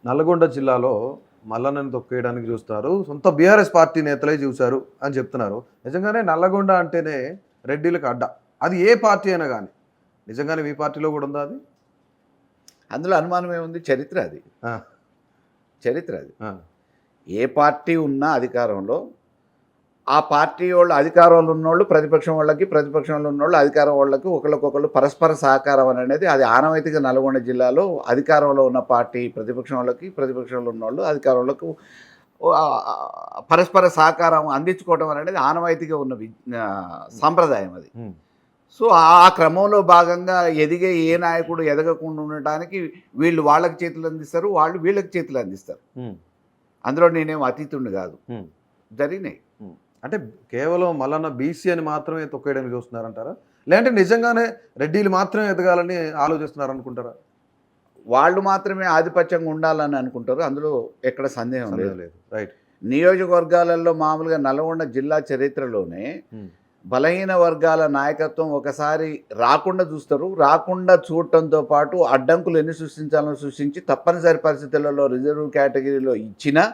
నల్గొండ జిల్లాలో మల్లన్నని తొక్కేయడానికి చూస్తారు, సొంత బీఆర్ఎస్ పార్టీ నేతలే చూశారు అని చెప్తున్నారు. నిజంగానే నల్లగొండ అంటేనే రెడ్డిలకు అడ్డ. అది ఏ పార్టీ అయినా కానీ నిజంగానే మీ పార్టీలో కూడా ఉందా అది? అందులో అనుమానం ఏముంది? చరిత్ర అది. ఆ, చరిత్ర అది. ఆ, ఏ పార్టీ ఉన్నా అధికారంలో ఆ పార్టీ వాళ్ళు అధికారంలో ఉన్నోళ్ళు ప్రతిపక్షం వాళ్ళకి, ప్రతిపక్షంలో ఉన్నోళ్ళు అధికారం వాళ్ళకి ఒకళ్ళకొకళ్ళు పరస్పర సహకారం అనేది అది ఆనవాయితీగా నల్గొండ జిల్లాలో అధికారంలో ఉన్న పార్టీ ప్రతిపక్షం వాళ్ళకి, ప్రతిపక్షంలో ఉన్నోళ్ళు అధికారంలోకి పరస్పర సహకారం అందించుకోవడం అనేది ఆనవాయితీగా ఉన్న సాంప్రదాయం అది. ఉమ్, సో ఆ క్రమంలో భాగంగా ఎదిగే ఏ నాయకుడు ఎదగకుండా ఉండటానికి వీళ్ళు వాళ్ళకి చేతులు అందిస్తారు, వాళ్ళు వీళ్ళకి చేతులు అందిస్తారు. ఉమ్, అందులో నేనేం అతీతుడిని కాదు. ఉమ్, జరిగినాయి. ఉమ్. అంటే కేవలం మల్లన్న బీసీ అని మాత్రమే తొక్కేయడానికి చూస్తున్నారంటారా, లేదంటే నిజంగానే రెడ్డిలు మాత్రమే ఎదగాలని ఆలోచిస్తున్నారు అనుకుంటారా? వాళ్ళు మాత్రమే ఆధిపత్యంగా ఉండాలని అనుకుంటారు. అందులో ఎక్కడ సందేహం లేదు. లేదు. రైట్. నియోజకవర్గాలలో మామూలుగా నల్గొండ జిల్లా చరిత్రలోనే బలహీన వర్గాల నాయకత్వం ఒకసారి రాకుండా చూస్తారు. రాకుండా చూడటంతో పాటు అడ్డంకులు ఎన్ని సృష్టించాలని సృష్టించి తప్పనిసరి పరిస్థితులలో రిజర్వ్ కేటగిరీలో ఇచ్చినా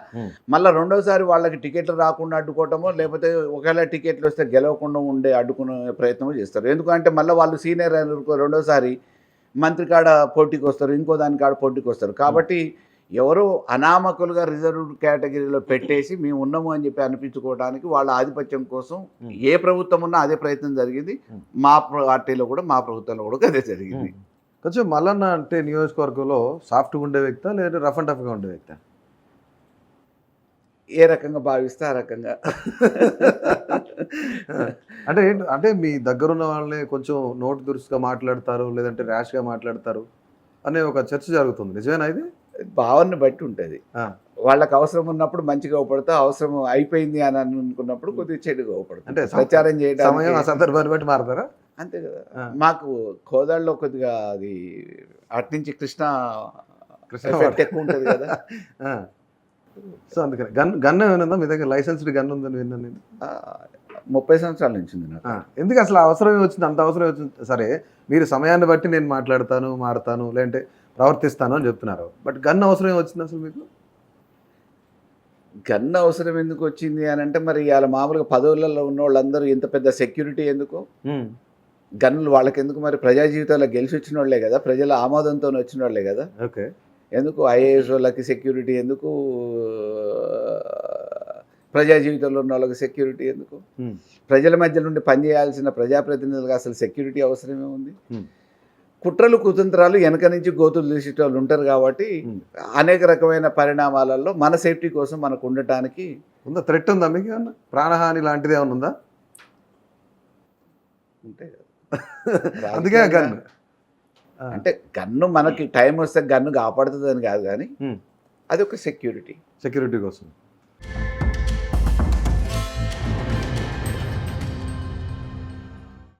మళ్ళీ రెండోసారి వాళ్ళకి టికెట్లు రాకుండా అడ్డుకోవటమో, లేకపోతే ఒకవేళ టికెట్లు వస్తే గెలవకుండా ఉండే అడ్డుకునే ప్రయత్నం చేస్తారు. ఎందుకంటే మళ్ళీ వాళ్ళు సీనియర్ అయిన రెండోసారి మంత్రి కాడ పోటీకి వస్తారు, ఇంకో దాని కాడ పోటీకి వస్తారు. కాబట్టి ఎవరో అనామకులుగా రిజర్వ్ కేటగిరీలో పెట్టేసి మేము ఉన్నాము అని చెప్పి అనిపించుకోవడానికి వాళ్ళ ఆధిపత్యం కోసం ఏ ప్రభుత్వం ఉన్నా అదే ప్రయత్నం జరిగింది. మా పార్టీలో కూడా, మా ప్రభుత్వంలో కూడా అదే జరిగింది. కొంచెం మల్లన్న అంటే నియోజకవర్గంలో సాఫ్ట్గా ఉండే వ్యక్తా లేదా రఫ్ అండ్ టఫ్గా ఉండే వ్యక్తా? ఏ రకంగా భావిస్తే ఆ రకంగా. అంటే ఏంటి అంటే మీ దగ్గరున్న వాళ్ళని కొంచెం నోటు దురుసుగా మాట్లాడతారు, లేదంటే ర్యాష్గా మాట్లాడతారు అనే ఒక చర్చ జరుగుతుంది. నిజమేనా ఇది? భావనని బట్టి ఉంటుంది. వాళ్ళకి అవసరం ఉన్నప్పుడు మంచిగా ఉపడతా, అవసరం అయిపోయింది అని అనుకున్నప్పుడు కొద్దిగా చెడుగా ఉపడతా. అంటే ప్రచారం చేయడం సందర్భాన్ని బట్టి మారుతారా? అంతే కదా. మాకు కోదాళ్ళలో కొద్దిగా అది అట్నుంచి కృష్ణ ఎఫెక్ట్ ఎక్కువ ఉంటుంది కదా. సో అందుకని గన్ ఏమైనా మీ దగ్గర లైసెన్స్డ్ గన్ ఉందని విన్నాను నేను. 30 సంవత్సరాల నుంచి ఉంది నాకు. ఎందుకు అసలు అవసరమే వచ్చింది, అంత అవసరం వచ్చింది? సరే మీరు సమయాన్ని బట్టి నేను మాట్లాడతాను, మారుతాను, లేదంటే ప్రవర్తిస్తాను అని చెప్తున్నారు. బట్ గన్ అవసరం వచ్చింది అసలు మీకు? గన్ అవసరం ఎందుకు వచ్చింది అని అంటే, మరి వాళ్ళ మామూలుగా పదవులలో ఉన్న వాళ్ళందరూ ఇంత పెద్ద సెక్యూరిటీ ఎందుకు? గన్నులు వాళ్ళకి ఎందుకు? మరి ప్రజా జీవితాల్లో గెలిచి వచ్చిన వాళ్ళే కదా, ప్రజల ఆమోదంతో వచ్చిన వాళ్ళే కదా. ఓకే. ఎందుకు ఐఏఎస్ వాళ్ళకి సెక్యూరిటీ ఎందుకు? ప్రజా జీవితంలో ఉన్న వాళ్ళకి సెక్యూరిటీ ఎందుకు? ప్రజల మధ్య నుండి పనిచేయాల్సిన ప్రజాప్రతినిధులకు అసలు సెక్యూరిటీ అవసరమే ఉంది? కుట్రలు కుతంత్రాలు వెనక నుంచి గోతులు తీసేట వాళ్ళు ఉంటారు కాబట్టి అనేక రకమైన పరిణామాలలో మన సేఫ్టీ కోసం మనకు ఉండటానికి ఉందా? థ్రెట్ ఉందా మీకు? ఏమన్నా ప్రాణహాని లాంటిది ఏమన్నా ఉందా? ఉంటాయి కదా. అందుకే గన్ అంటే గన్ను మనకి టైం వస్తే గన్ను కాపాడుతుంది అని కాదు, కానీ అది ఒక సెక్యూరిటీ కోసం.